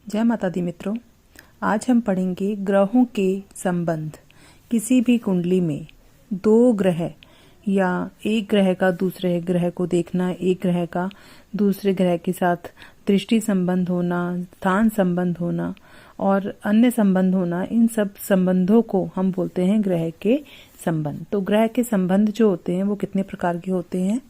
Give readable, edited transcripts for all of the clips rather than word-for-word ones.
जय माता दी मित्रों, आज हम पढ़ेंगे ग्रहों के संबंध। किसी भी कुंडली में दो ग्रह या एक ग्रह का दूसरे ग्रह को देखना, एक ग्रह का दूसरे ग्रह के साथ दृष्टि संबंध होना, स्थान संबंध होना और अन्य संबंध होना, इन सब संबंधों को हम बोलते हैं ग्रह के संबंध। तो ग्रह के संबंध जो होते हैं वो कितने प्रकार के होते हैं?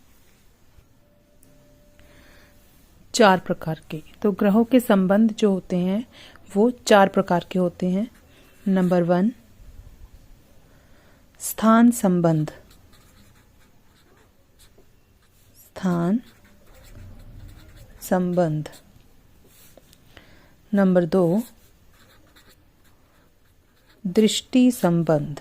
4 प्रकार के। तो ग्रहों के संबंध जो होते हैं वो 4 प्रकार के होते हैं। नंबर 1, स्थान संबंध। स्थान संबंध। नंबर 2, दृष्टि संबंध।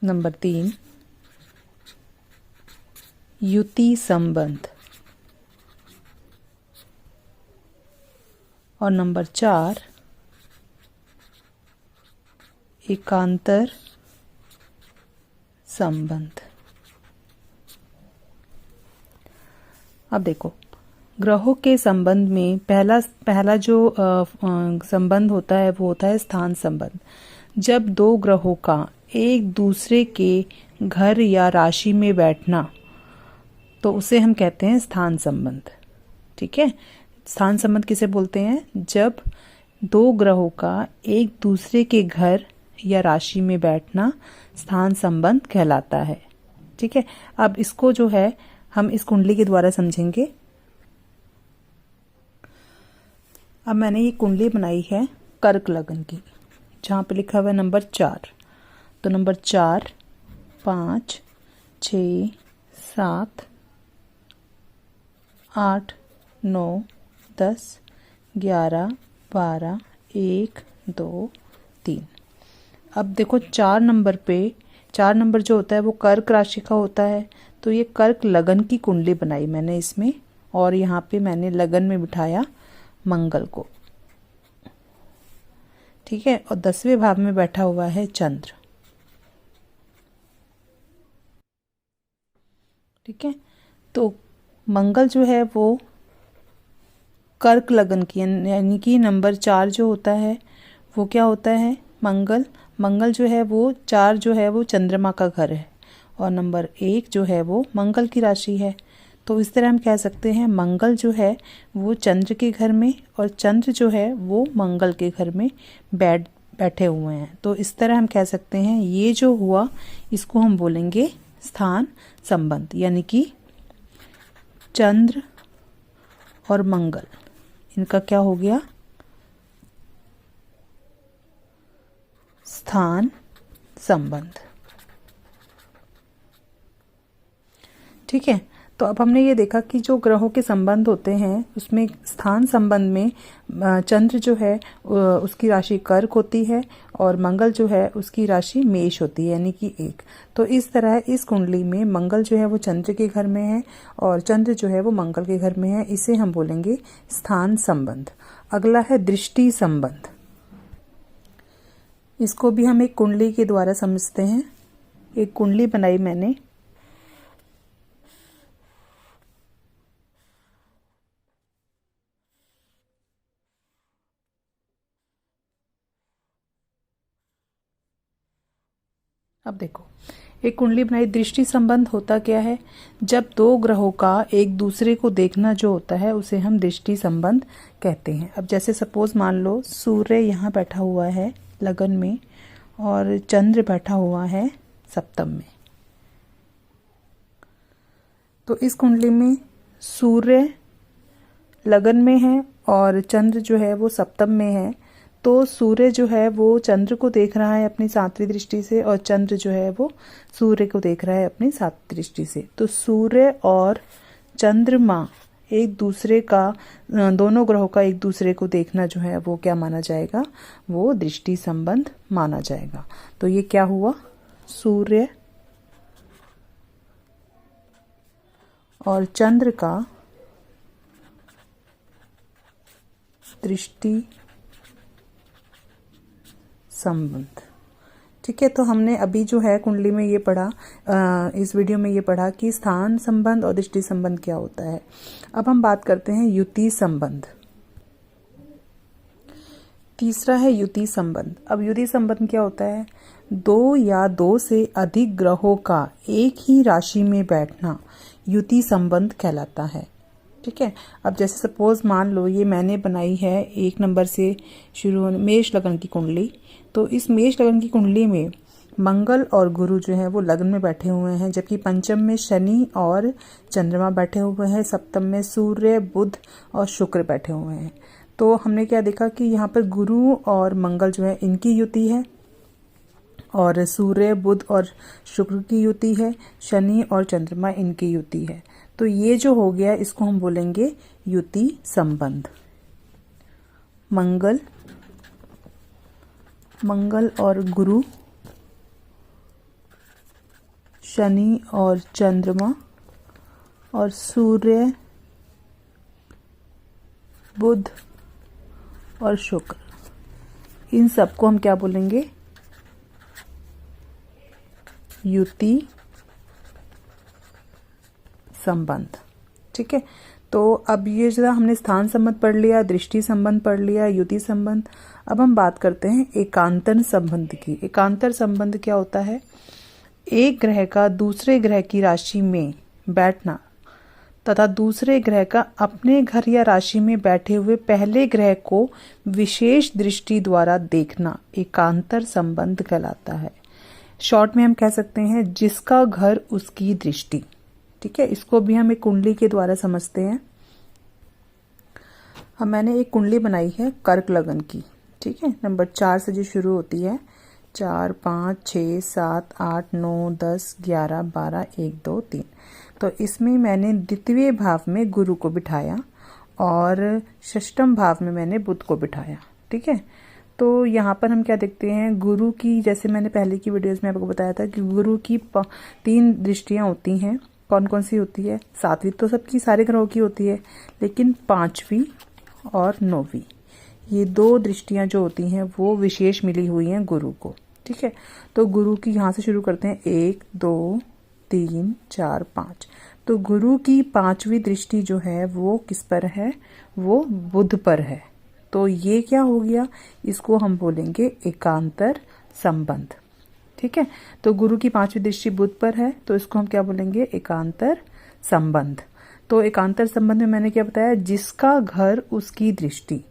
नंबर 3, युति संबंध। और नंबर 4, एकांतर संबंध। अब देखो, ग्रहों के संबंध में पहला जो संबंध होता है वो होता है स्थान संबंध। जब दो ग्रहों का एक दूसरे के घर या राशि में बैठना, तो उसे हम कहते हैं स्थान संबंध। ठीक है, स्थान संबंध किसे बोलते हैं? जब दो ग्रहों का एक दूसरे के घर या राशि में बैठना स्थान संबंध कहलाता है। ठीक है, अब इसको जो है हम इस कुंडली के द्वारा समझेंगे। अब मैंने ये कुंडली बनाई है कर्क लगन की, जहाँ पे लिखा हुआ है नंबर 4। तो नंबर 4, 5, 6, 7, 8, 9, 10, 11, 12, 1, 2, 3। अब देखो 4 नंबर जो होता है वो कर्क राशि का होता है। तो ये कर्क लगन की कुंडली बनाई मैंने इसमें, और यहाँ पे मैंने लगन में बिठाया मंगल को। ठीक है, और 10वें भाव में बैठा हुआ है चंद्र। ठीक है, तो मंगल जो है वो कर्क लगन की, यानी कि नंबर 4 जो होता है वो क्या होता है? मंगल जो है वो 4 जो है वो चंद्रमा का घर है, और नंबर 1 जो है वो मंगल की राशि है। तो इस तरह हम कह सकते हैं मंगल जो है वो चंद्र के घर में और चंद्र जो है वो मंगल के घर में बैठे हुए हैं। तो इस तरह हम कह सकते हैं ये जो हुआ इसको हम बोलेंगे स्थान संबंध, यानी कि चंद्र और मंगल, इनका क्या हो गया? स्थान संबंध। ठीक है, तो अब हमने ये देखा कि जो ग्रहों के संबंध होते हैं उसमें स्थान संबंध में चंद्र जो है उसकी राशि कर्क होती है और मंगल जो है उसकी राशि मेष होती है, यानी कि 1। तो इस तरह इस कुंडली में मंगल जो है वो चंद्र के घर में है और चंद्र जो है वो मंगल के घर में है। इसे हम बोलेंगे स्थान संबंध। अगला है दृष्टि संबंध। इसको भी हम एक कुंडली के द्वारा समझते हैं। एक कुंडली बनाई मैंने, अब देखो एक कुंडली बनाई। दृष्टि संबंध होता क्या है? जब दो ग्रहों का एक दूसरे को देखना जो होता है उसे हम दृष्टि संबंध कहते हैं। अब जैसे सपोज मान लो सूर्य यहाँ बैठा हुआ है लगन में और चंद्र बैठा हुआ है सप्तम में। तो इस कुंडली में सूर्य लगन में है और चंद्र जो है वो सप्तम में है। तो सूर्य जो है वो चंद्र को देख रहा है अपनी 7वीं दृष्टि से और चंद्र जो है वो सूर्य को देख रहा है अपनी 7वीं दृष्टि से। तो सूर्य और चंद्रमा एक दूसरे का, दोनों ग्रहों का एक दूसरे को देखना जो है वो क्या माना जाएगा? वो दृष्टि संबंध माना जाएगा। तो ये क्या हुआ? सूर्य और चंद्र का दृष्टि संबंध। ठीक है, तो हमने अभी जो है कुंडली में ये पढ़ा, इस वीडियो में ये पढ़ा कि स्थान संबंध और दृष्टि संबंध क्या होता है। अब हम बात करते हैं युति संबंध। तीसरा है युति संबंध। अब युति संबंध क्या होता है? दो या दो से अधिक ग्रहों का एक ही राशि में बैठना युति संबंध कहलाता है। ठीक है, अब जैसे सपोज मान लो ये मैंने बनाई है 1 नंबर से शुरू होने मेष लगन की कुंडली, तो इस मेष लगन की कुंडली में मंगल और गुरु जो है वो लगन में बैठे हुए हैं, जबकि पंचम में शनि और चंद्रमा बैठे हुए हैं, सप्तम में सूर्य बुध और शुक्र बैठे हुए हैं। तो हमने क्या देखा कि यहाँ पर गुरु और मंगल जो है इनकी युति है, और सूर्य बुध और शुक्र की युति है, शनि और चंद्रमा इनकी युति है। तो ये जो हो गया इसको हम बोलेंगे युति संबंध। मंगल और गुरु, शनि और चंद्रमा, और सूर्य बुध और शुक्र, इन सबको हम क्या बोलेंगे? युति संबंध। ठीक है, तो अब ये जरा हमने स्थान संबंध पढ़ लिया, दृष्टि संबंध पढ़ लिया, युति संबंध। अब हम बात करते हैं एकांतर संबंध की। एकांतर संबंध क्या होता है? एक ग्रह का दूसरे ग्रह की राशि में बैठना तथा दूसरे ग्रह का अपने घर या राशि में बैठे हुए पहले ग्रह को विशेष दृष्टि द्वारा देखना एकांतर संबंध कहलाता है। शॉर्ट में हम कह सकते हैं जिसका घर उसकी दृष्टि। ठीक है, इसको भी हम एक कुंडली के द्वारा समझते हैं। अब मैंने एक कुंडली बनाई है कर्क लगन की। ठीक है, नंबर 4 से जो शुरू होती है, 4, 5, 6, 7, 8, 9, 10, 11, 12, 1, 2, 3। तो इसमें मैंने द्वितीय भाव में गुरु को बिठाया और षष्ठम भाव में मैंने बुध को बिठाया। ठीक है, तो यहाँ पर हम क्या देखते हैं, गुरु की, जैसे मैंने पहले की वीडियोस में आपको बताया था कि गुरु की 3 दृष्टियां होती हैं। कौन कौन सी होती है? 7वीं तो सबकी सारे ग्रहों की होती है, लेकिन 5वीं और 9वीं, ये 2 दृष्टियां जो होती हैं वो विशेष मिली हुई हैं गुरु को। ठीक है, तो गुरु की यहाँ से शुरू करते हैं, 1, 2, 3, 4, 5। तो गुरु की 5वीं दृष्टि जो है वो किस पर है? वो बुध पर है। तो ये क्या हो गया? इसको हम बोलेंगे एकांतर संबंध। ठीक है, तो गुरु की 5वीं दृष्टि बुध पर है, तो इसको हम क्या बोलेंगे? एकांतर संबंध। तो एकांतर संबंध में मैंने क्या बताया? जिसका घर उसकी दृष्टि,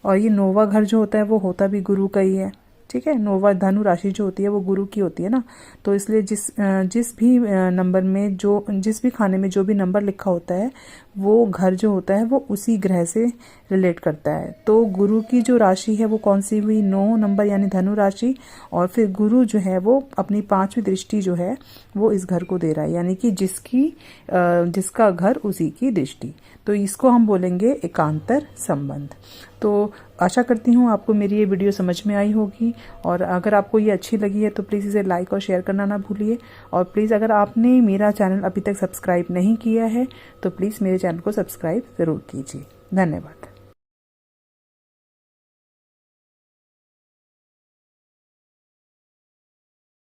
और ये 9वां घर जो होता है वो होता भी गुरु का ही है। ठीक है, 9वां धनु राशि जो होती है वो गुरु की होती है ना, तो इसलिए जिस भी नंबर में जिस भी खाने में जो भी नंबर लिखा होता है वो घर जो होता है वो उसी ग्रह से रिलेट करता है। तो गुरु की जो राशि है वो कौन सी हुई? 9 नंबर यानी धनु राशि, और फिर गुरु जो है वो अपनी 5वीं दृष्टि जो है वो इस घर को दे रहा है, यानी कि जिसका घर उसी की दृष्टि। तो इसको हम बोलेंगे एकांतर संबंध। तो आशा करती हूँ आपको मेरी ये वीडियो समझ में आई होगी, और अगर आपको ये अच्छी लगी है तो प्लीज़ इसे लाइक और शेयर करना ना भूलिए। और प्लीज़ अगर आपने मेरा चैनल अभी तक सब्सक्राइब नहीं किया है तो प्लीज़ मेरे चैनल को सब्सक्राइब ज़रूर कीजिए। धन्यवाद।